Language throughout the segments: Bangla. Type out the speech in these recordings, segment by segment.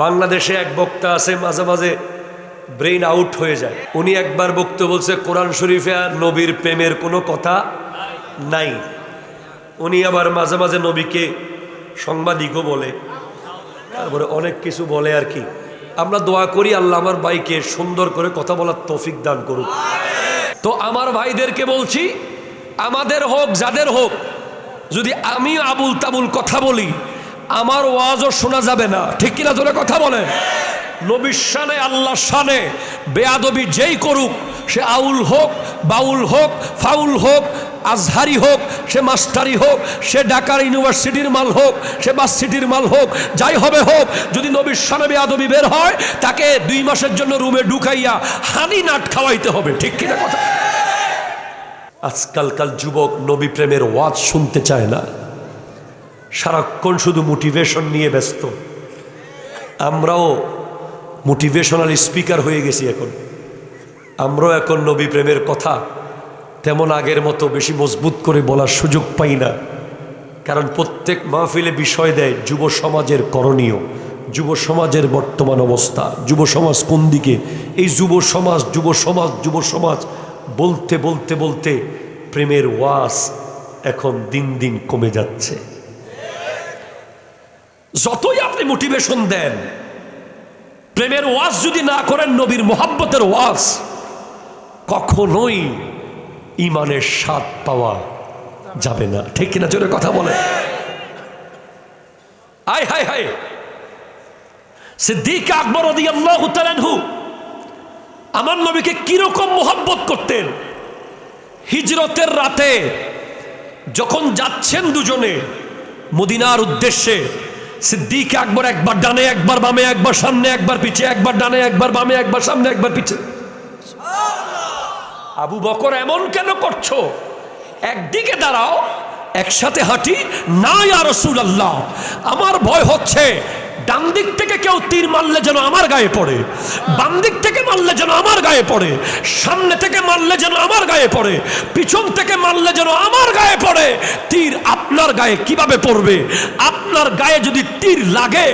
বাংলাদেশে এক বক্তা আছে, মাঝে মাঝে ব্রেইন আউট হয়ে যায়। উনি একবার বক্তব্য বলছে কোরআন শরীফে আর নবীর প্রেমের কোনো কথা নাই। উনি আবার মাঝে মাঝে নবীকে সাংবাদিকও বলে, তারপরে অনেক কিছু বলে আর কি। আমরা দোয়া করি আল্লাহ আমার ভাইকে সুন্দর করে কথা বলার তৌফিক দান করুক। তো আমার ভাইদেরকে বলছি, আমাদের হোক যাদের হোক, যদি আমি আবুল তাবুল কথা বলি আমার ওয়াজও শোনা যাবে না, ঠিক কিনা জোরে কথা বলেন। নবীর শানে আল্লাহর শানে বেয়াদবি যেই করুক, সে আউল হোক, বাউল হোক, ফাউল হোক, আজহারি হোক, সে মাস্টারি হোক, সে ঢাকার ইউনিভার্সিটির মাল হোক, সে ভার্সিটির মাল হোক, যাই হবে হোক, যদি নবীর শানে বেয়াদবি বের হয় তাকে 2 মাসের জন্য রুমে ঢুকাইয়া হানি নাট খাওয়াইতে হবে, ঠিক কিনা কথা। আজকালকার যুবক নবী প্রেমের ওয়াজ শুনতে চায় না, সারাক্ষণ শুধু মোটিভেশন নিয়ে ব্যস্ত। আমরাও মোটিভেশনাল স্পিকার হয়ে গেছি। আমরাও এখন নবী প্রেমের কথা তেমন আগের মতো বেশি মজবুত করে বলার সুযোগ পাই না, কারণ প্রত্যেক মাহফিলে বিষয় দেয় যুব সমাজের করণীয়, যুব সমাজের বর্তমান অবস্থা, যুব সমাজ কোন দিকে। এই যুব সমাজ বলতে বলতে বলতে প্রেমের ওয়াজ এখন দিন দিন কমে যাচ্ছে। যতই আপনি মোটিভেশন দেন, প্রেমের ওয়াজ যদি না করেন, নবীর মোহাব্বতের ওয়াজ, কখনোই ঈমানের স্বাদ পাওয়া যাবে না, ঠিক কিনা জোরে কথা বলে। আয় হায় হায়, সিদ্দিক আকবর রাদিয়াল্লাহু তাআলা আনহু আমার নবীকে কিরকম মোহাব্বত করতেন। হিজরতের রাতে যখন যাচ্ছেন দুজনে মদিনার উদ্দেশ্যে, সিদ্দিক আকবর একবার ডানে একবার বামে, একবার সামনে একবার পিছে, একবার ডানে একবার বামে, একবার সামনে একবার পিছে। আবু বকর এমন কেন করছো? একদিকে দাঁড়াও, একসাথে হাঁটি না। ইয়া রাসূলুল্লাহ, আমার ভয় হচ্ছে ডান দিক থেকে কেউ তীর মারলে যেন আমার গায়ে পড়ে, বাম দিক থেকে মারলে যেন আমার গায়ে পড়ে, সামনে থেকে মারলে যেন আমার গায়ে পড়ে, পিছন থেকে মারলে যেন আমার গায়ে পড়ে। তীর আপনার গায়ে কিভাবে পড়বে? আপনার গায়ে যদি তীর লাগে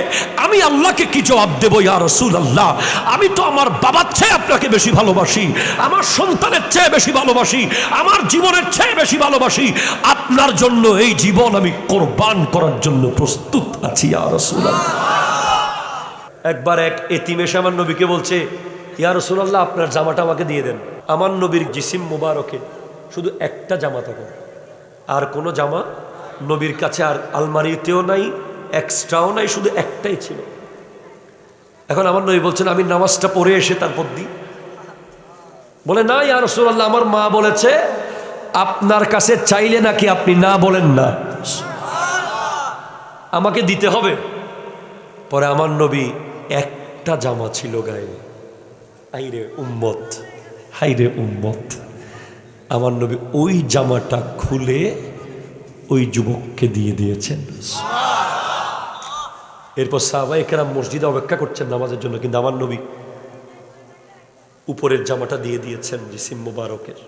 আমি আল্লাহকে কি জবাব দেব? ইয়া রাসূলুল্লাহ, আমি তো আমার বাবার চেয়ে আপনাকে বেশি ভালোবাসি, আমার সন্তানের চেয়ে বেশি ভালোবাসি, আমার জীবনের চেয়ে বেশি ভালোবাসি। আপনার জন্য এই জীবন আমি কোরবান করার জন্য প্রস্তুত আছি ইয়া রাসূলুল্লাহ। একবার এক এতিম এসে আমার নবীকে বলছে, ইয়া রাসূলুল্লাহ আপনার জামাটা আমাকে দিয়ে দেন। আমার নবীর জিসিম মুবারকে শুধু একটা জামা থাকে, আর কোনো জামা নবীর কাছে আর আলমারিতেও নাই, এক্সট্রাও নাই, শুধু একটাই ছিল। এখন আমার নবী বলছেন আমি নামাজটা পড়ে এসে তারপর দিই। বলে না ইয়া রাসূলুল্লাহ, আমার মা বলেছে আপনার কাছে চাইলে নাকি আপনি না বলেন না, আমাকে দিতে হবে। পরে আমার নবী একটা জামা ছিল গায়ে। হাইরে উম্মত, হাইরে উম্মত, আমার নবী ওই জামাটা খুলে ওই যুবককে দিয়ে দিয়েছেন। এরপর সাহাবায়ে কেরাম মসজিদে অপেক্ষা করছেন নামাজের জন্য, কিন্তু আমার নবী উপরের জামাটা দিয়ে দিয়েছেন জিসিম মুবারকের,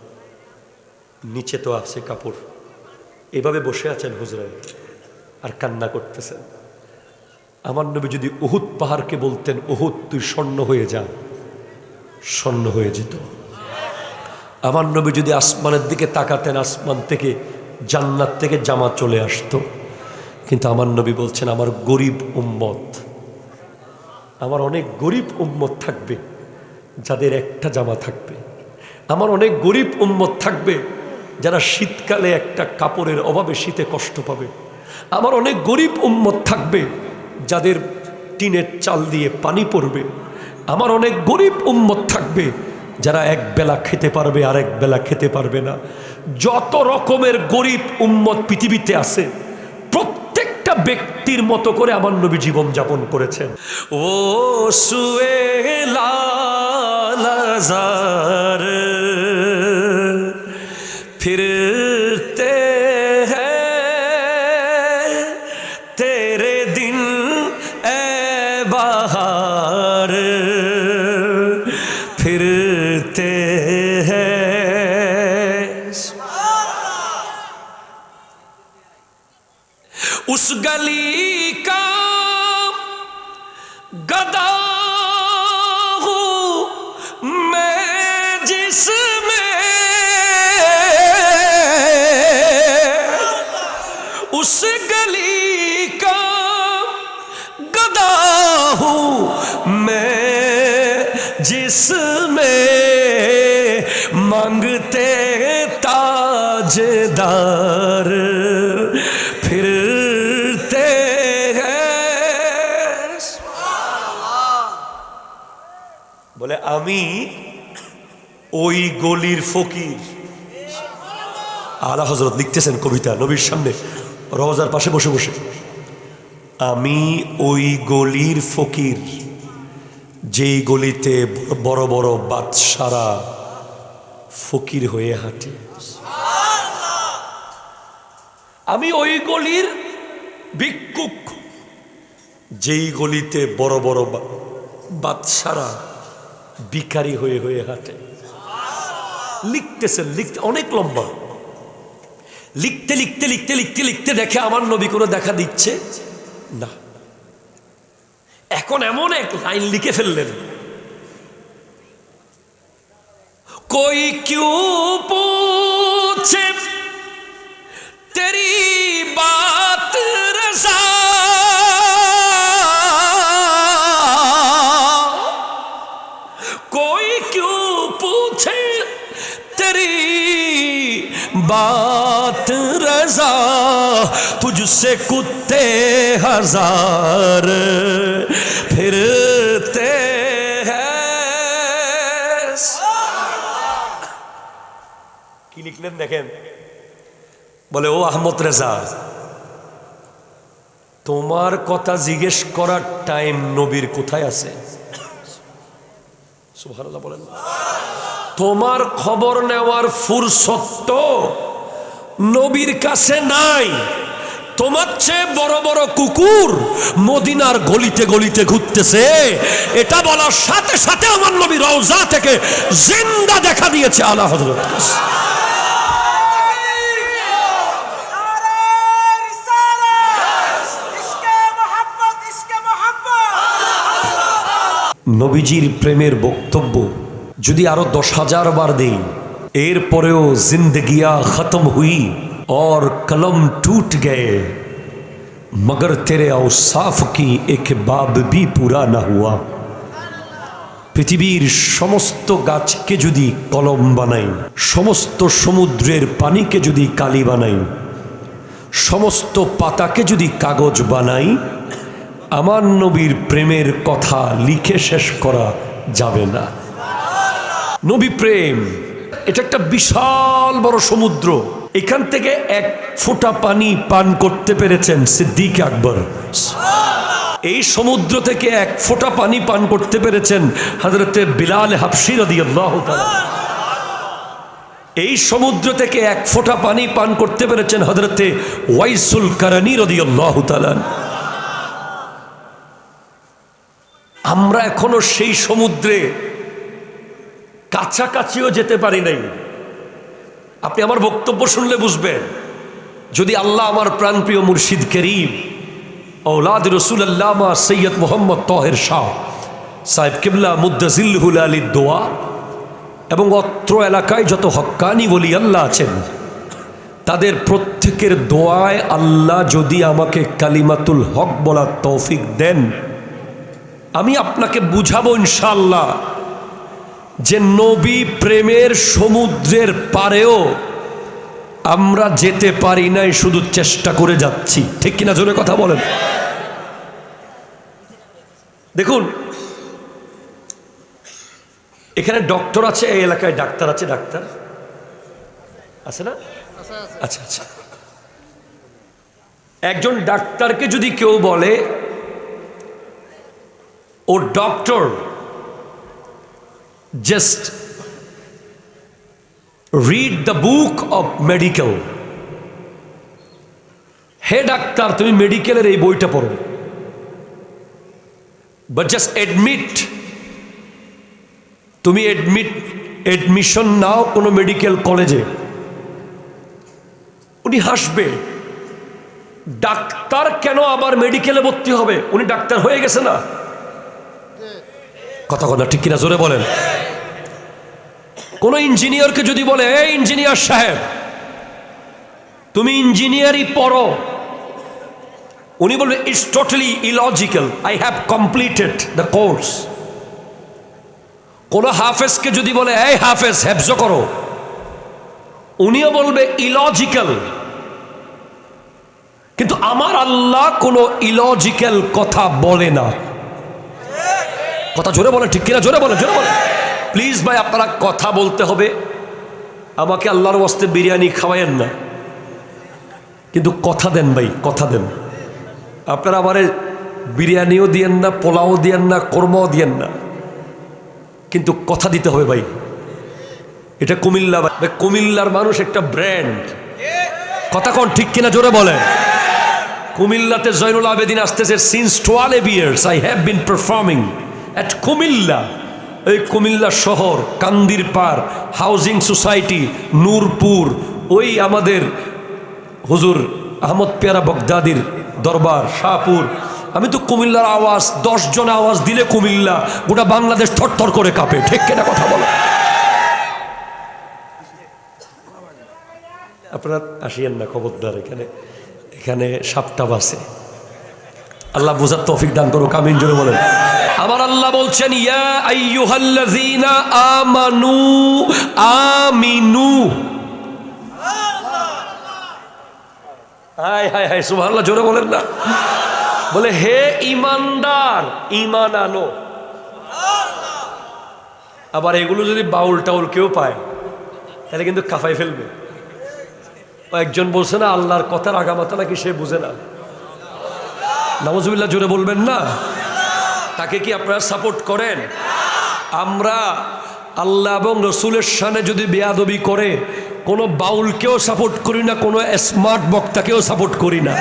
নিচে তো আছে কাপড়। এভাবে বসে আছেন হুজরায় আর কান্না করতেছেন। আমার নবী যদি উহুদ পাহাড়কে বলতেন উহুদ তুই স্বর্ণ হয়ে যা, স্বর্ণ হয়ে যেত। আমার নবী যদি আসমানের দিকে তাকাতেন, আসমান থেকে জান্নাত থেকে জামা চলে আসতো। কিন্তু আমার নবী বলছেন আমার গরিব উম্মত, আমার অনেক গরিব উম্মত থাকবে যাদের একটা জামা থাকবে, আমার অনেক গরিব উম্মত থাকবে যারা শীতকালে একটা কাপড়ের অভাবে শীতে কষ্ট পাবে, আমার অনেক গরিব উম্মত থাকবে যাদের টিনের চাল দিয়ে পানি পড়বে, আমার অনেক গরিব উম্মত থাকবে যারা এক বেলা খেতে পারবে আর এক বেলা খেতে পারবে না। যত রকমের গরিব উম্মত পৃথিবীতে আছে প্রত্যেকটা ব্যক্তির মতো করে আমার নবী জীবন যাপন করেছেন। ও সুয়েলাজার ফিরতে হ্যায় তেরে দিন এ বাহার ফিরতে হ্যায়। उस गली का गदा हूँ मैं जिसमें उस गली का गदा हूँ मैं जिसमें मांगते ताजदार फिरते हैं। बोले आमी ওই গলির ফকির। আলা হযরত লিখতেছেন কবিতা নবীর সামনে রওজার পাশে বসে বসে, আমি ওই গলির ফকির যেই গলিতে বড় বড় বাদশারা ফকির হয়ে হাঁটে। আমি ওই গলির ভিক্ষুক যেই গলিতে বড় বড় বাদশারা ভিখারি হয়ে হয়ে হাঁটে। লিখতেছেন, লিখতে অনেক লম্বা, লিখতে লিখতে লিখতে লিখতে লিখতে দেখে আমার নবী কোনো দেখা দিচ্ছে না। এখন এমন এক লাইন লিখে ফেললেন, कोई क्यों पूछे तेरी बात रज़ा, कोई क्यों पूछे तेरी बात रज़ा, तुझसे कुत्ते हजार फिरते কি লিখলেন দেখেন। বলে ও আহমদ রেজা, তোমার কথা জিজ্ঞেস করার টাইম নবীর কোথায় আছে? সুবহানাল্লাহ বলেন। তোমার খবর নেওয়ার ফুরসত নবীর কাছে নাই। তোমার চেয়ে বড় বড় কুকুর মদিনার গলিতে গলিতে ঘুরতেছে, এটা বলার সাথে সাথে আমার নবী রওজা থেকে জিন্দা দেখা দিয়েছে আলা হযরত। নবীজির প্রেমের বক্তব্য যদি আরো 10,000 বার দেই, এরপরেও জিন্দগিয়া খতম হুই और कलम टूट गए मगर तेरे औसाफ की एक बाब भी पूरा ना हुआ। পৃথিবীর সমস্ত গাছকে যদি কলম বানাই, সমস্ত সমুদ্রের পানিকে যদি কালি বানাই, সমস্ত পাতাকে যদি কাগজ বানাই, আমার নবীর প্রেমের কথা লিখে শেষ করা যাবে না। নবী প্রেম এটা একটা বিশাল বড় সমুদ্র। এখান থেকে এক ফোঁটা পানি পান করতে পেরেছেন সিদ্দিক আকবর। এই সমুদ্র থেকে এক ফোঁটা পানি পান করতে পেরেছেন হযরতে বিলাল হাবশী রাদিয়াল্লাহু তাআলা। এই সমুদ্র থেকে এক ফোঁটা পানি পান করতে পেরেছেন হযরতে ওয়াইসুল কারানী রাদিয়াল্লাহু তাআলা। আমরা এখনো সেই সমুদ্রে কাছাকাছিও যেতে পারি নাই। আপনি আমার বক্তব্য শুনলে বুঝবেন, যদি আল্লাহ আমার প্রাণপ্রিয় মুর্শিদ করিম औलाद रसूल अल्लामा सैयद मोहम्मद ताहिर शाह साहेब किबला मुद्दजिल्लुहुल आली দোয়া এবং অত্র এলাকায় যত হক্কানি ওলি আল্লাহ আছেন তাদের প্রত্যেকের দোয়ায় আল্লাহ যদি আমাকে কালিমাতুল হক বলার তৌফিক দেন, আমি আপনাকে বুঝাবো ইনশাআল্লাহ যে নবী প্রেমের সমুদ্রের পারেও আমরা যেতে পারি নাই, শুধু চেষ্টা করে যাচ্ছি। ঠিক কিনা জোরে কথা বলেন। দেখুন এখানে ডক্টর আছে, এই এলাকায় ডাক্তার আছে, ডাক্তার আছে না? আচ্ছা আচ্ছা। একজন ডাক্তারকে যদি কেউ বলে ও doctor, just read the book of medical, হে ডাক্তার তুমি মেডিকেলের এই বইটা পড়ো, but just admit, তুমি এডমিশন নাও কোনো মেডিকেল কলেজে, উনি হাসবে। ডাক্তার কেন আবার মেডিকেলে ভর্তি হবে? উনি ডাক্তার হয়ে গেছে না? কথা কথা ঠিক কিনা জোরে বলেন। কোন ইঞ্জিনিয়ারকে যদি বলে, এই ইঞ্জিনিয়ার সাহেব তুমি ইঞ্জিনিয়ারই পড়ো, উনি বলবে it's totally illogical, I have completed the course. কোন হাফেজকে যদি বলে, এই হাফেজ হেফজ করো, উনিও বলবে ইলজিক্যাল। কিন্তু আমার আল্লাহ কোনো ইলজিক্যাল কথা বলে না। কথা জোরে বলে ঠিক কিনা জোরে বলে, জোরে বলে। প্লিজ ভাই আপনারা কথা বলতে হবে। আমাকে আল্লাহর ওয়াস্তে বিরিয়ানি খাওয়ায়েন না, কিন্তু কথা দেন ভাই, কথা দেন। আপনারা আমারে বিরিয়ানিও দিয়েন না, পোলাও দিয়েন না, কোরমাও দিয়েন না, কিন্তু কথা দিতে হবে ভাই। এটা কুমিল্লা ভাই, কুমিল্লার মানুষ একটা ব্র্যান্ড। কথা কোন ঠিক কিনা জোরে বলে। কুমিল্লাতে জয়নুল আবেদিন আসতেছে। Since 12 years I have been performing at Comilla. এই কুমিল্লা শহর, কান্দির পার, হাউজিং সোসাইটি, নূরপুর, ওই আমাদের হুজুর আহমদ পেয়ারা বগদাদির দরবার, শাহপুর। আমি তো কুমিল্লার আওয়াজ, 10 জন আওয়াজ দিলে কুমিল্লা গোটা বাংলাদেশ থরথর করে কাঁপে। ঠিক কিনা কথা বলো। আপনারা আসিয়েন না খবরদার, এখানে এখানে সাপটা বাসে। আল্লাহ বুঝার তৌফিক দান করুক, আমিন জোরে বলেন। আমার আল্লাহ বলছেন, ইয়া আইয়ুহাল্লাযীনা আমানু আমিনু। হায় হায় হায়, সুবহানাল্লাহ জোরে বলেন না। বলে হে ইমানদার, ইমান আনো। আবার এগুলো যদি বাউল টাউল কেউ পায় তাহলে কিন্তু কাফাই ফেলবে। একজন বলছে না, আল্লাহর কথার আগামাতা নাকি সে বুঝে না। নাউজুবিল্লাহ জোরে বলবেন না। তাকে কি আপনারা সাপোর্ট করেন? আমরা আল্লাহ এবং রসুলের শানে যদি বেয়াদবি করে, কোনো বাউলকেও সাপোর্ট করি না, কোনো স্মার্ট বক্তাকেও সাপোর্ট করি না।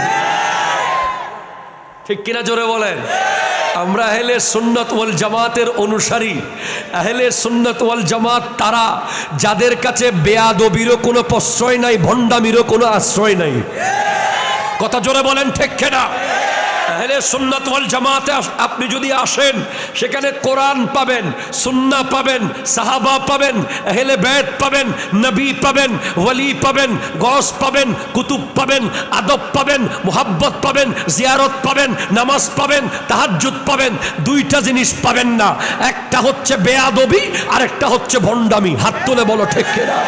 ঠিক কিনা জোরে বলেন। আমরা আহলে সুন্নাত ওয়াল জামাতের অনুসারী। আহলে সুন্নাত ওয়াল জামাত তারা যাদের কাছে বেয়াদবিরও কোনো প্রশ্রয় নাই, ভণ্ডামিরও কোনো আশ্রয় নাই। কথা জোরে বলেন ঠিক কিনা। আহলে সুন্নাত ওয়াল জামাতে আপনি যদি আসেন, সেখানে কোরআন পাবেন, সুন্নাহ পাবেন, সাহাবা পাবেন, আহলে বাইত পাবেন, নবী পাবেন, ওয়ালি পাবেন, গস পাবেন, কুতুব পাবেন, আদব পাবেন, মুহাব্বত পাবেন, জিয়ারত পাবেন, নামাজ পাবেন, তাহাজ্জুদ পাবেন। দুইটা জিনিস পাবেন না, একটা হচ্ছে বেয়াদবি আর একটা হচ্ছে ভণ্ডামি। হাত তুলে বলো ঠিক কিনা।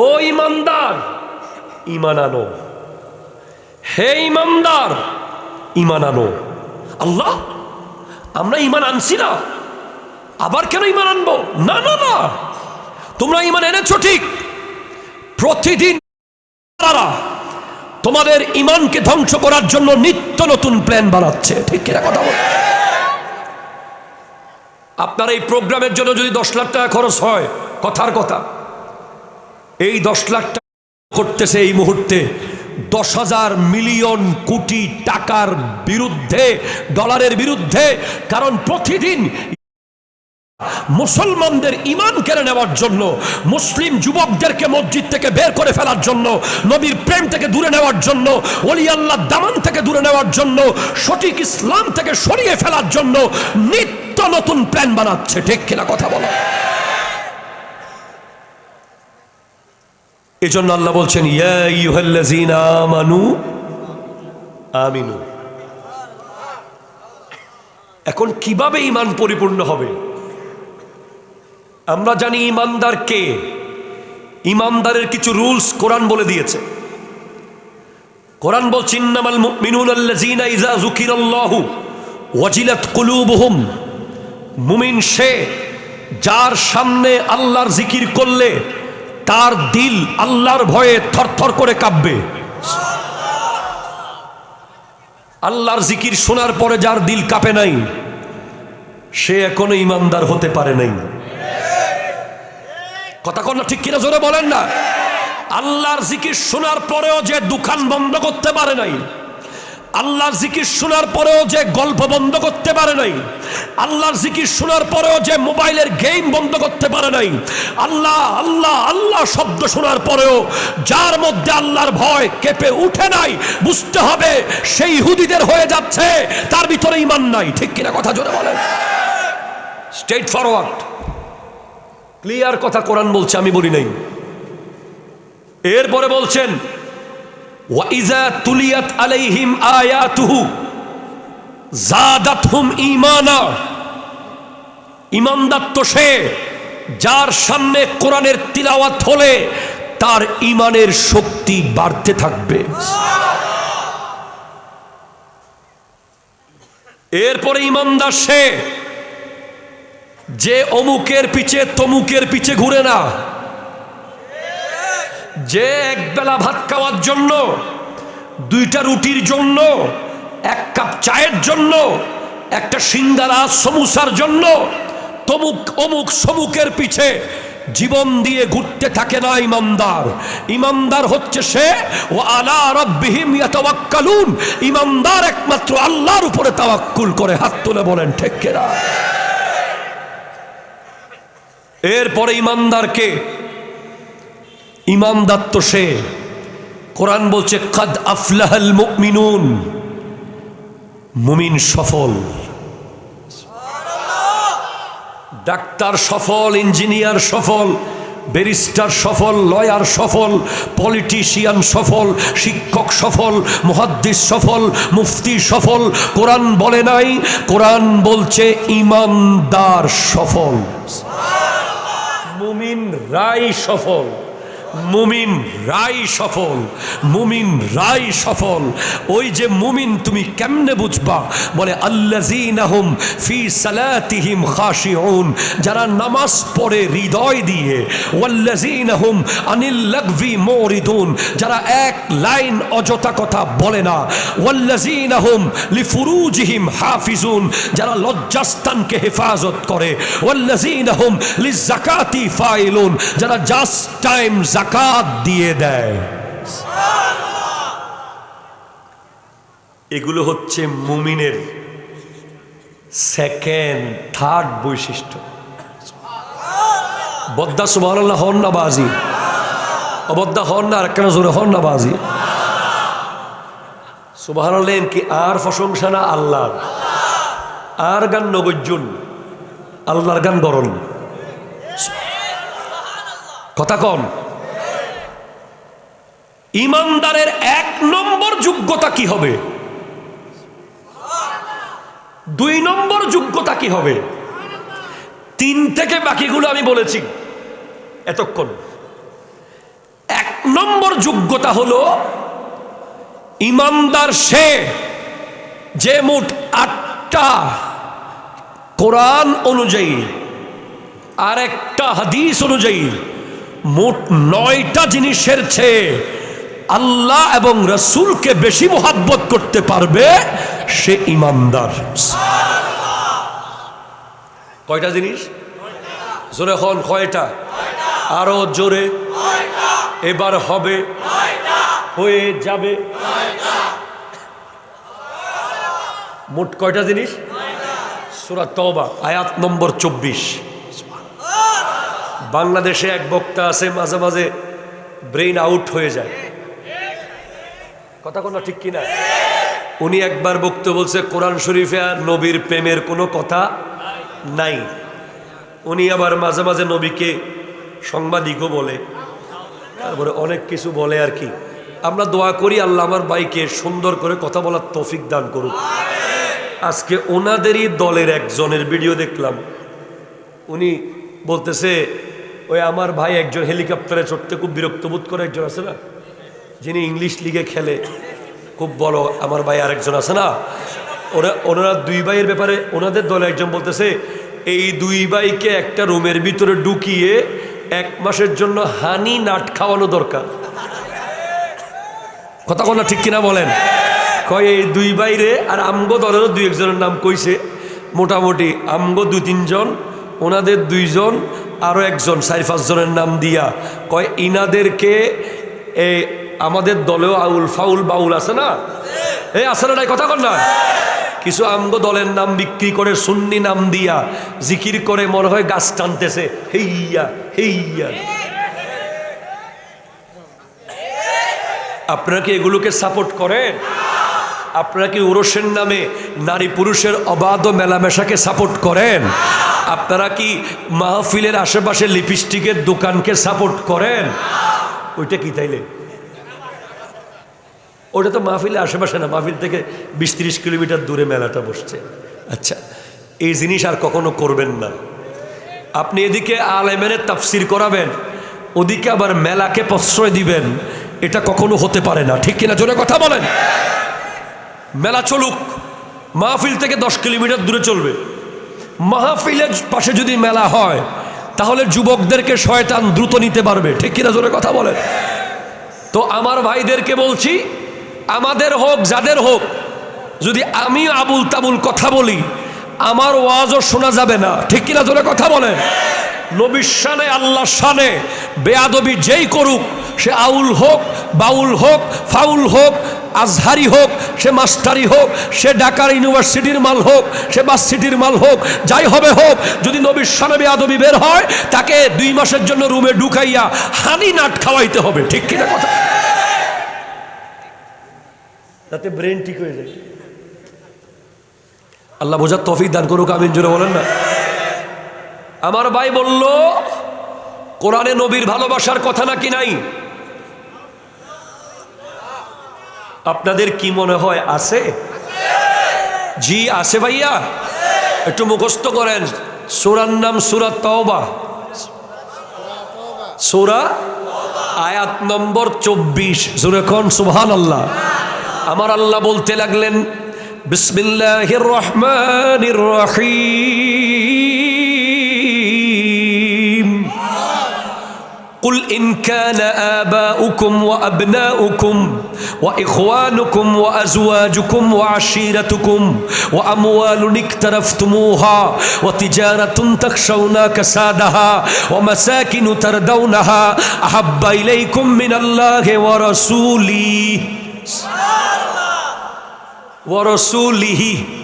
ও ইমানদার, ইমান আনো। হে ইমানদার, ইমান আনো। আল্লাহ, আমরা ইমান আনছি না, আবার কেন ইমান আনবো? না না না, তোমরা ইমান এনেছো ঠিক। প্রতিদিন তোমাদের ইমানকে ধ্বংস করার জন্য নিত্য নতুন প্ল্যান বানাচ্ছে। ঠিক কিনা কথা বল। আপনার এই প্রোগ্রামের জন্য যদি 10 লাখ টাকা খরচ হয়, কথার কথা, এই 10 লাখ টাকা করতেছে এই মুহূর্তে 10,000 মিলিয়ন কোটি টাকার বিরুদ্ধে, ডলারের বিরুদ্ধে। কারণ প্রতিদিন মুসলমানদের ঈমান কেড়ে নেওয়ার জন্য, মুসলিম যুবকদেরকে মসজিদ থেকে বের করে ফেলার জন্য, নবীর প্রেম থেকে দূরে নেওয়ার জন্য, ওলি আল্লাহর দামান থেকে দূরে নেওয়ার জন্য, সঠিক ইসলাম থেকে সরিয়ে ফেলার জন্য নিত্য নতুন প্ল্যান বানাচ্ছে। ঠিক কিনা কথা বলো। এজন্য আল্লাহ বলছেন, ইয়া আইয়ুহাল্লাযীনা আমানু আমিনু। এখন কিভাবে ঈমান পরিপূর্ণ হবে? আমরা জানি ঈমানদার কে। ঈমানদারের কিছু রুলস কোরআন বলে দিয়েছে। কোরআন বলছে, ইন্নামাল মুমিনুনা আল্লাযীনা ইযা যুকিরাল্লাহু ওয়াজিলাত কুলুবুহুম। মুমিন সে যার সামনে আল্লাহর জিকির করলে তার দিল আল্লাহর ভয়ে থরথর করে কাঁপবে। আল্লাহর জিকির শোনার পরে যার দিল কাঁপে নাই, সে এখনো ঈমানদার হতে পারে নাই। কথা কন না ঠিক কিনা জোরে বলেন না। আল্লাহর জিকির শোনার পরেও যে দোকান বন্ধ করতে পারে নাই, আল্লাহর জিকির শোনার পরেও যে গল্প বন্ধ করতে পারে নাই, আল্লাহর জিকির শোনার পরেও যে মোবাইলের গেম বন্ধ করতে পারে নাই, আল্লাহ আল্লাহ আল্লাহ শব্দ শোনার পরেও যার মধ্যে আল্লাহর ভয় কেঁপে উঠে নাই, বুঝতে হবে সেই ইহুদিদের হয়ে যাচ্ছে, তার ভিতরে ঈমান নাই। ঠিক কিনা কথা জোরে বলেন। স্ট্রেট ফরওয়ার্ড, ক্লিয়ার কথা কোরআন বলছে, আমি বলি নাই। এরপরে বলছেন ওয়াইজা তুলিয়াত আলাইহিম আয়াতুহু যাদাতহুম ঈমানা। ঈমানদার তো সে যার সামনে কোরআনের তিলাওয়াত হলে তার ঈমানের শক্তি বাড়তে থাকবে। এরপরে ঈমানদার সে যে অমুকের পিছে তমুকের পিছে ঘুরে না, যে একবেলা ভাত খাওয়ার জন্য, দুইটা রুটির জন্য, এক কাপ চায়ের জন্য, একটা সিঙ্গারা সমুসার জন্য তমুক অমুক সমুকের পিছে জীবন দিয়ে ঘুরতে থাকে না ইমানদার। ইমানদার হচ্ছে সে ও আলা রাব্বিহিম ইয়াতাওয়াক্কালুন, ইমানদার একমাত্র আল্লাহর উপরে তাওয়াক্কুল করে। হাত তুলে বলেন ঠিক কিনা। এরপরে ইমানদারকে, ইমানদার তো সে, কোরআন বলছে কাদ আফলাহাল মুমিনুন, মুমিন সফল। ডাক্তার সফল, ইঞ্জিনিয়ার সফল, ব্যারিস্টার সফল, লয়ার সফল, পলিটিশিয়ান সফল, শিক্ষক সফল, মুহাদ্দিস সফল, মুফতি সফল। কোরআন বলে নাই, কোরআন বলছে ইমানদার সফল, মুমিন রাই সফল, মুমিন রাই সফল, মুমিন রাই সফল। ওই যে মুমিন তুমি কেমনে বুঝবা? বলে আল্লাযীনা হুম ফি সালাতিহিম খাশিউন, যারা নামাজ পড়ে হৃদয় দিয়ে, ওয়াল্লাযীনা হুম আনিল লাগভি মুরিদুন, যারা এক লাইন অযথা কথা বলে না, ওয়াল্লাযীনা হুম লিফুরুজিহিম হাফিজুন, যারা লজ্জাস্থানকে হেফাজত করে, ওয়াল্লাযীনা হুম লিযাকাতি ফাইলুন, যারা জাস্ট টাইম যাকাত দিয়ে দেয়। এগুলো হচ্ছে মুমিনের সেকেন্ড থার্ড বৈশিষ্ট্য। বদ্দা সুবহানাল্লাহ হন না বাজি, অবদ্দা হন না, আর কেন জোরে হন না বাজি। সুবহানাল্লাহ কি আর প্রশংসা না আল্লাহর? আর গান নগজ্জুন, আল্লাহর গান গরণ। কথা কন। ইমানদারের এক নম্বর যোগ্যতা কি হবে? দুই নম্বর যোগ্যতা কি হবে? তিন থেকে বাকিগুলো আমি বলেছি এতক্ষণ। এক নম্বর যোগ্যতা হলো ইমানদার সে যে মোট 8টা কোরআন অনুযায়ী আর একটা হাদিস অনুযায়ী মোট 9টা জিনিসের চেয়ে আল্লাহ এবং রসুলকে বেশি মোহাব্বত করতে পারবে, সে ইমানদার। কয়টা জিনিস? জোরে হন কয়টা? আরো জোরে। এবার হবে, হয়ে যাবে। মোট কয়টা জিনিস? সূরা তওবা আয়াত নম্বর 24। বাংলাদেশে এক বক্তা আছে, মাঝে মাঝে ব্রেইন আউট হয়ে যায়। কথা কোনো ঠিক কিনা? উনি একবার বক্তব্য বলছে কোরআন শরীফে আর নবীর প্রেমের কোনো কথা নাই। উনি আবার মাঝে মাঝে নবীকে সাংবাদিকও বলে, তারপরে অনেক কিছু বলে আর কি। আমরা দোয়া করি আল্লাহ আমার ভাইকে সুন্দর করে কথা বলার তৌফিক দান করুক। আজকে ওনাদেরই দলের একজনের ভিডিও দেখলাম, উনি বলতেছে ওই আমার ভাই একজন হেলিকপ্টারে চড়তে খুব বিরক্ত বোধ করে, একজন আছে না যিনি ইংলিশ লিগে খেলে খুব বড়, আমার ভাই আরেকজন আছে না, ওনারা দুই ভাইয়ের ব্যাপারে ওনাদের দলে একজন বলতেছে এই দুই ভাইকে একটা রুমের ভিতরে ঢুকিয়ে 1 মাসের জন্য হানি নাট খাওয়ানো দরকার। কথা কথা ঠিক কিনা বলেন? কয় এই দুই ভাইরে, আর আমগো দলেরও 2-1 জনের নাম কইছে, মোটামুটি আমগো 2-3 জন, ওনাদের 2 জন, আরো একজন 4-5 জনের নাম দিয়া কয় ইনাদেরকে আমাদের দলেও আউল ফাউল বাউল আছে না, এই আছে না, কথা কর না, কিছু আমগো দলের নাম বিক্রি করে সুন্নি নাম দিয়া জিকির করে মনে হয় গাছ টানতেছে, হেইয়া হেইয়া। আপনারা কি এগুলোকে সাপোর্ট করেন? আপনারা কি ওরসের নামে নারী পুরুষের অবাধ মেলামেশাকে সাপোর্ট করেন? আপনারা কি মাহফিলের আশেপাশে লিপস্টিকের দোকানকে সাপোর্ট করেন? ওইটা কি তাইলে? ওটা তো মাহফিলের আশেপাশে না, মাহফিল থেকে 20-30 কিলোমিটার দূরে মেলাটা বসছে। আচ্ছা, এই জিনিস আর কখনো করবেন না। আপনি এদিকে আলেমের তাফসির করাবেন, ওদিকে আবার মেলাকে প্রশ্রয় দিবেন, এটা কখনো হতে পারে না। ঠিক কিনা জোরে কথা বলেন। মেলা চলুক, মাহফিল থেকে 10 কিলোমিটার দূরে চলবে। মাহফিলের পাশে যদি মেলা হয় তাহলে যুবকদেরকে শয়তান দ্রুত নিতে পারবে। ঠিক কিনা জোরে কথা বলেন। তো আমার ভাইদেরকে বলছি, আমাদের হোক যাদের হোক, যদি আমি আবুল তাবুল কথা বলি আমার ওয়াজও শোনা যাবে না। ঠিক কিনা জোরে কথা বলেন। নবীর শানে আল্লাহর শানে বেয়াদবি যেই করুক, সে আউল হোক, বাউল হোক, ফাউল হোক, আজহারি হোক, সে মাস্টারি হোক, সে ঢাকার ইউনিভার্সিটির মাল হোক, সে ভার্সিটির মাল হোক, যাই হবে হোক, যদি নবীর শানে বেয়াদবি বের হয় তাকে 2 মাসের জন্য রুমে ঢুকাইয়া হানি নাট খাওয়াইতে হবে। ঠিক কিনা কথা, যাতে ব্রেন ঠিক হয়ে যায়। আল্লাহ বোঝার তৌফিক দান করুক, আমিন জোরে বলেন না। আমার ভাই বলল কোরআনে নবীর ভালোবাসার কথা নাকি নাই? আপনাদের কি মনে হয় আছে? জি আছে ভাইয়া, একটু মুখস্থ করেন। সূরার নাম সূরা তাওবা, সূরা আয়াত নম্বর 24। জোরে কোন সুবহানাল্লাহ। আমার আল্লাহ বলতে লাগলেন, বিসমিল্লাহির রহমানির রহিম, قل إن كان آباؤكم وأبناؤكم وإخوانكم وأزواجكم وعشيرتكم وأموال اقترفتموها وتجارة تخشون كسادها ومساكن تردونها أحب إليكم من الله ورسوله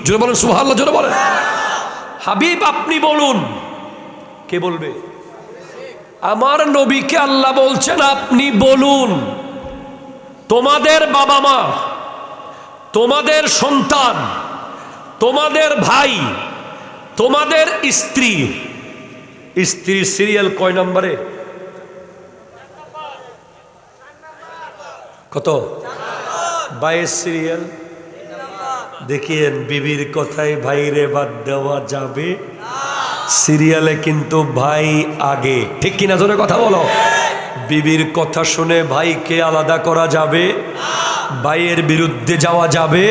জোরে বলেন সুবহানাল্লাহ, জোরে বলেন। হাবিব আপনি বলুন। কে বলবে? আমার নবীকে আল্লাহ বলছেন আপনি বলুন, তোমাদের বাবা মা, তোমাদের সন্তান, তোমাদের ভাই, তোমাদের স্ত্রী। স্ত্রীর সিরিয়াল কয় নম্বরে? কত? 22 সিরিয়াল। দেখিয়েন, বিবির কথায় ভাইরে বাদ দেওয়া যাবে, সিরিয়ালে কিন্তু ভাই আগে। ঠিক কিনা জোরে কথা বলো। বিবির কথা শুনে ভাইকে আলাদা করা যাবে, ভাইয়ের বিরুদ্ধে যাওয়া যাবে।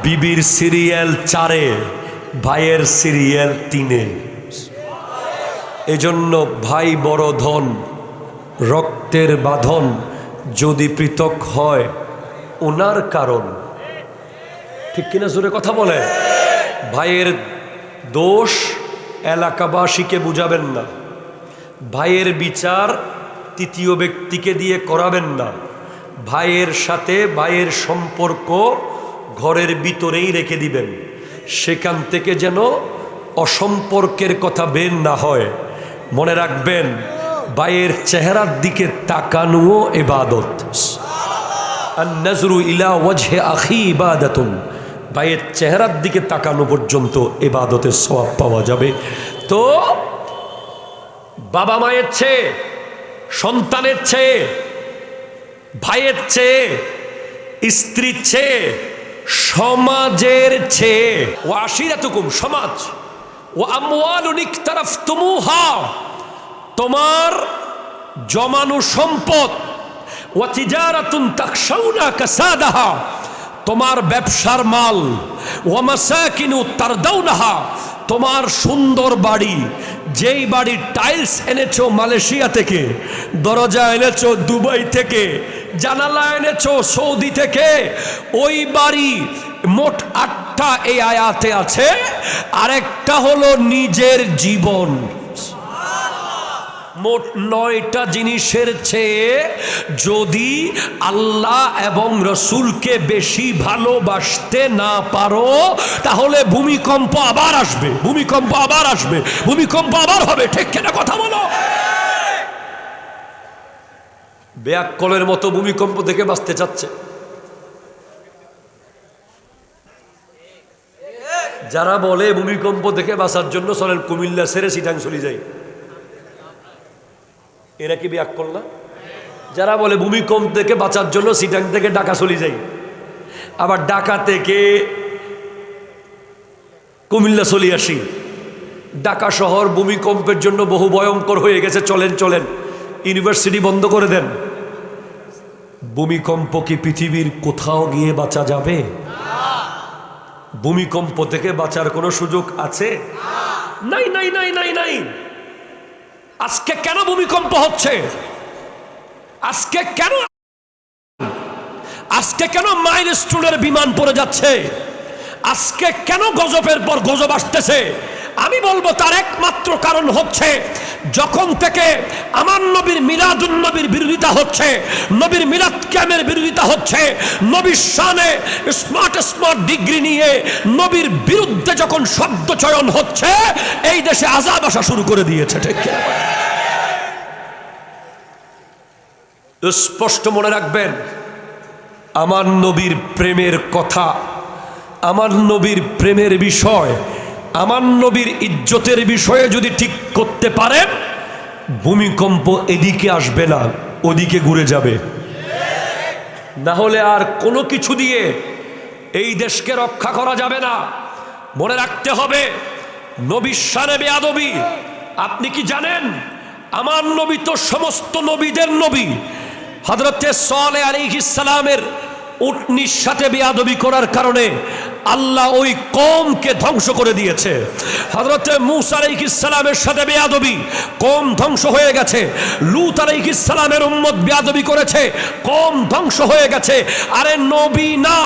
বিবির সিরিয়াল 4-এ, ভাইয়ের সিরিয়াল 3-এ। এজন্য ভাই বড় ধন, রক্তের বাঁধন যদি পৃথক হয় ওনার কারণ। ঠিক কিনা জোরে কথা বলে। ভাইয়ের দোষ এলাকাবাসীকে বুঝাবেন না, ভাইয়ের বিচার তৃতীয় ব্যক্তিকে দিয়ে করাবেন না। ভাইয়ের সাথে ভাইয়ের সম্পর্ক ঘরের ভিতরেই রেখে দিবেন, সেখান থেকে যেন অসম্পর্কের কথা বের না হয়। মনে রাখবেন, ভাইয়ের চেহারার দিকে তাকানোও ইবাদত। আন-নাজরু ইলা ওয়াজহি আখি ইবাদাতুন। ভাইয়ের চেহারার দিকে তাকানো পর্যন্ত ইবাদতের সওয়াব পাওয়া যাবে। তো বাবা মায়ের চেয়ে, সন্তানের চেয়ে, ভাইয়ের চেয়ে, স্ত্রীর চেয়ে, সমাজের চেয়ে, ও আশিরাতুকুম সমাজ, ও আমওয়ালুন ইকতারাফতুমুহা তোমার জমানো সম্পদ, ও তিজারাতুন তাখশাউনা কাসাদাহা তোমার ব্যবসার মাল, ও মাসাকিনু তারদাউনাহা তোমার সুন্দর বাড়ি, যেই বাড়ির টাইলস এনেছো মালয়েশিয়া থেকে, দরজা এনেছো দুবাই থেকে, জানালা এনেছো সৌদি থেকে, ওই বাড়ি। মোট 8টা এই আয়াতে আছে। আরেকটা হলো নিজের জীবন। মোট 9টা জিনিসের চেয়ে যদি আল্লাহ এবং রসুলকে বেশি ভালোবাসতে না পারো তাহলে ভূমিকম্প আবার আসবে, ভূমিকম্প আবার আসবে, ভূমিকম্প আবার হবে। ঠিক কিনা কথা বলো? বেয়াক্কলের মতো ভূমিকম্প থেকে বাঁচতে চাচ্ছে। যারা বলে ভূমিকম্প থেকে বাঁচার জন্য চলেন কুমিল্লা ছেড়ে চিটাং চলে যায়, এরা কি বেয়াক্কল না? যারা বলে ভূমিকম্প থেকে বাঁচার জন্য চিটাং থেকে ঢাকা চলে যায়, আবার ঢাকা থেকে কুমিল্লা চলে আসি, ঢাকা শহর ভূমিকম্পের জন্য বহু ভয়ঙ্কর হয়ে গেছে, চলেন চলেন ইউনিভার্সিটি বন্ধ করে দেন। ভূমিকম্প কি পৃথিবীর কোথাও গিয়ে বাঁচা যাবে? ভূমিকম্প থেকে বাঁচার কোনো সুযোগ আছে? নাই নাই নাই নাই নাই। আজকে কেন ভূমিকম্প হচ্ছে? আজকে কেন মাইলস্টোনের বিমান পড়ে যাচ্ছে? আজকে কেন গজবের পর গজব আসতেছে? আমি বলবো তার একমাত্র কারণ হচ্ছে যখন থেকে আমার নবীর মিলাদুন নবীর বিরোধিতা হচ্ছে, নবীর মিলাদ ক্যামের বিরোধিতা হচ্ছে, নবীর শানে স্মার্ট ডিগ্রি নিয়ে নবীর বিরুদ্ধে যখন শব্দ চয়ন হচ্ছে, এই দেশে আযাব আসা শুরু করে দিয়েছে। ঠিক কি? স্পষ্ট মনে রাখবেন, আমার নবীর প্রেমের কথা, আমার নবীর প্রেমের বিষয়, আমার নবীর ইজ্জতের বিষয়ে যদি ঠিক করতে পারেন, ভূমিকম্প এদিকে আসবে না, ওদিকে ঘুরে যাবে। না হলে আর কোনো কিছু দিয়ে এই দেশকে রক্ষা করা যাবে না। মনে রাখতে হবে, নবীর শানে বেয়াদবি। আপনি কি জানেন আমার নবী তো সমস্ত নবীদের নবী? হযরতে সালেহ আলাইহিস সালামের উটনির সাথে বেয়াদবি করার কারণে আল্লাহ ওই কওমকে ধ্বংস করে দিয়েছে। হযরতে মূসা আলাইহিস সালামের সাথে বেয়াদবি, কওম ধ্বংস হয়ে গেছে। লূত আলাইহিস সালামের উম্মত বেয়াদবি করেছে, কওম ধ্বংস হয়ে গেছে। আরে নবী না,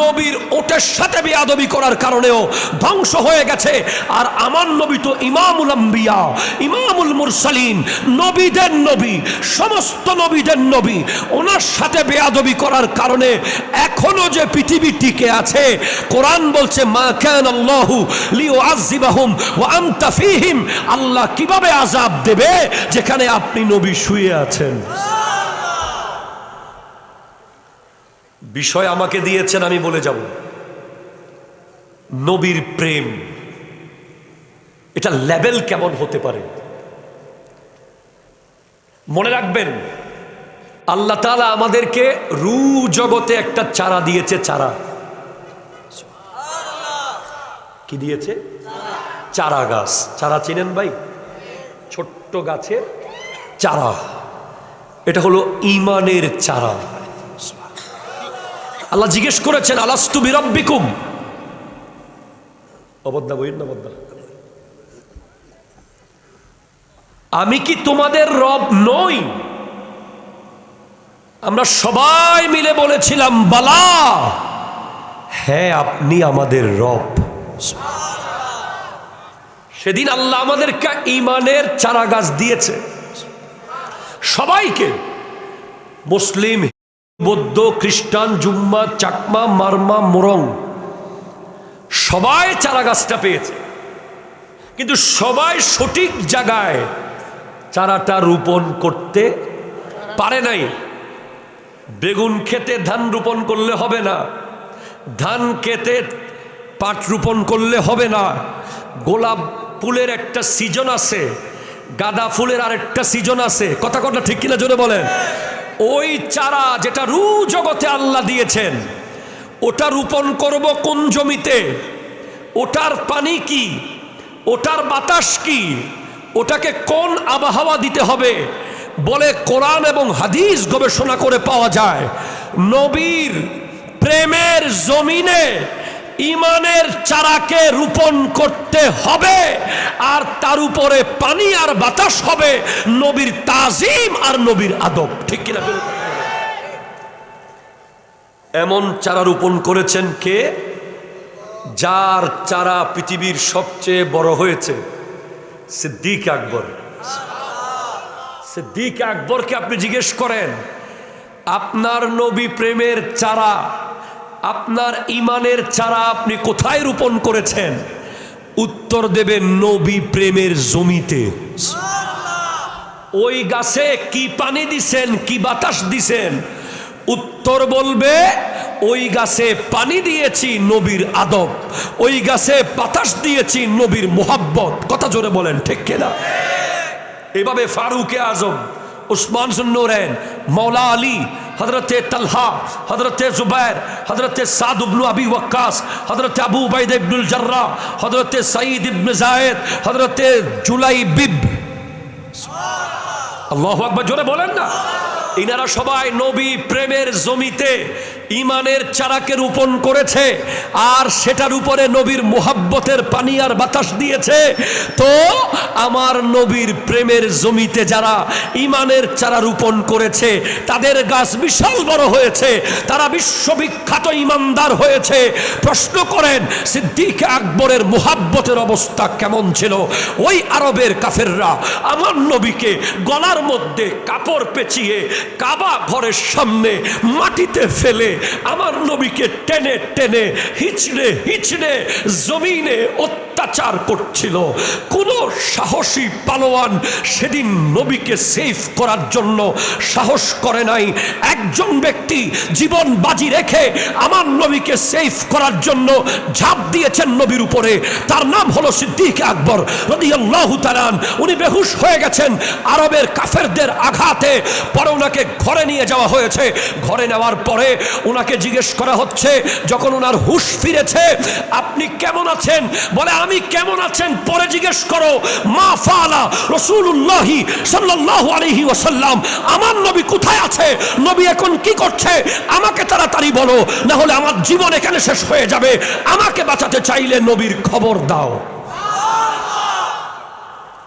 নবীর ওটের সাথে বেয়াদবি করার কারণেও ধ্বংস হয়ে গেছে। আর আমার নবী তো ইমামুল আম্বিয়া, ইমামুল মুরসালিন, নবীদের নবী, সমস্ত নবীদের নবী। ওনার সাথে বেয়াদবি করার কারণে এখনো যে পৃথিবী টিকে আছে। কোরআন বলছে মা কানাল্লাহু লিউআযিবাহুম ওয়া আনতা ফীহিম। আল্লাহ কিভাবে আযাব দেবে যেখানে আপনি নবী শুয়ে আছেন? বিষয় আমাকে দিয়েছেন, আমি বলে যাব। নবীর প্রেম এটা লেভেল কেমন হতে পারে মনে রাখবেন। আল্লাহ তাআলা আমাদেরকে রূহ জগতে একটা চারা দিয়েছে। চারা কি দিয়েছে? চারা গাছ। চারা চিনেন ভাই? ছোট্ট গাছের চারা, এটা হলো ঈমানের চারা। আল্লাহ জিজ্ঞেস করেছেন আলাস্তু বিরাব্বিকুম, অবদ্দা বইন না বদ্দা, আমি কি তোমাদের রব নই? আমরা সবাই মিলে বলেছিলাম বালা, হ্যাঁ আপনি আমাদের রব। সেদিন আল্লাহ আমাদেরকে ঈমানের চারা গাছ দিয়েছে সবাইকে, মুসলিম, বৌদ্ধ, খ্রিস্টান, জুম্মা, চাকমা, মারমা, মোরং, সবাই চারা গাছটা পেয়েছে। কিন্তু সবাই সঠিক জায়গায় চারাটা রোপণ করতে পারে নাই। বেগুন খেতে ধান রোপণ করলে হবে না, ধান খেতে পাট রোপণ করলে হবে না। গোলাপ ফুলের একটা সিজন আছে, গাঁদা ফুলের আরেকটা সিজন আছে। কথা কথা ঠিক কিনা জোরে বলেন। ওই চারা যেটা রূহ জগতে আল্লাহ দিয়েছেন, ওটা রোপণ করব কোন জমিতে, ওটার পানি কি, ওটার বাতাস কি, ওটাকে কোন আবহাওয়া দিতে হবে বলে কোরআন এবং হাদিস গবেষণা করে পাওয়া যায়। নবীর প্রেমের জমিনে ঈমানের চারাকে রোপণ করতে হবে, আর তার উপরে পানি আর বাতাস হবে নবীর তাজিম আর নবীর আদব। ঠিক কিনা? এমন চারা রোপণ করেছেন কে? যার চারা পৃথিবীর সবচেয়ে বড় হয়েছে, সিদ্দিক আকবর। সিদ্দিক আকবরকে আপনি জিজ্ঞেস করেন, আপনার নবী প্রেমের চারা, আপনার ইমানের চারা আপনি কোথায় রোপণ করেছেন? উত্তর দেবেন নবী প্রেমের জমিতে। ওই গাছে কি পানি দিছেন, কি বাতাস দিছেন? উত্তর বলবে ওই গাছে পানি দিয়েছি নবীর আদব, ওই গাছে বাতাস দিয়েছি নবীর মোহাব্বত। কথা জোরে বলেন, ঠিক কিনা? এভাবে ফারুকে আজম, উসমান জুন্নুরাইন, মৌলা আলী, হযরতে তালহা, হযরতে জুবাইর, হযরতে সাদ ইবনে আবি ওয়াক্কাস, হযরতে আবু উবাইদা ইবনুল জাররাহ, হযরতে সাঈদ ইবনে যায়েদ, হযরতে জুলাইবিব, আল্লাহু আকবার, জোরে বলেন না। ইনারা সবাই নবী প্রেমের জমিতে ইমানের চারাকে রোপণ করেছে, আর সেটার উপরে নবীর মোহাব্বতের পানি আর বাতাস দিয়েছে। তো আমার নবীর প্রেমের জমিতে যারা ইমানের চারা রোপণ করেছে তাদের গাছ বিশাল বড় হয়েছে, তারা বিশ্ববিখ্যাত ইমানদার হয়েছে। প্রশ্ন করেন সিদ্দিক আকবরের মোহাব্বতের অবস্থা কেমন ছিল? ওই আরবের কাফেররা আমার নবীকে গলার মধ্যে কাপড় পেঁচিয়ে কাবা ঘরের সামনে মাটিতে ফেলে আমার নবীকে টেনে টেনে হিচড়ে হিচড়ে জমিনে অত্যাচার করছিল। কোন সাহসী পালোয়ান সেদিন নবীকে সেফ করার জন্য সাহস করে নাই। একজন ব্যক্তি জীবন বাজি রেখে আমার নবীকে সেফ করার জন্য ঝাঁপ দিয়েছেন নবীর উপরে, তার নাম হলো সিদ্দিক আকবর রাদিয়াল্লাহু তাআলা। উনি বেহুশ হয়ে গেছেন আরবের কাফেরদের আঘাতে। পরে ওনাকে ঘরে নিয়ে যাওয়া হয়েছে। ঘরে নেওয়ার পরে ওনাকে জিজ্ঞেস করা হচ্ছে, যখন ওনার হুঁশ ফিরেছে, আপনি কেমন আছেন? বলে আমি কেমন আছেন পরে জিজ্ঞেস করো। মা ফাআলা রাসূলুল্লাহি সাল্লাল্লাহু আলাইহি ওয়াসাল্লাম, আমার নবী কোথায় আছে, নবী এখন কি করছে, আমাকে তাড়াতাড়ি বলো, না হলে আমার জীবন এখানে শেষ হয়ে যাবে। আমাকে বাঁচাতে চাইলে নবীর খবর দাও।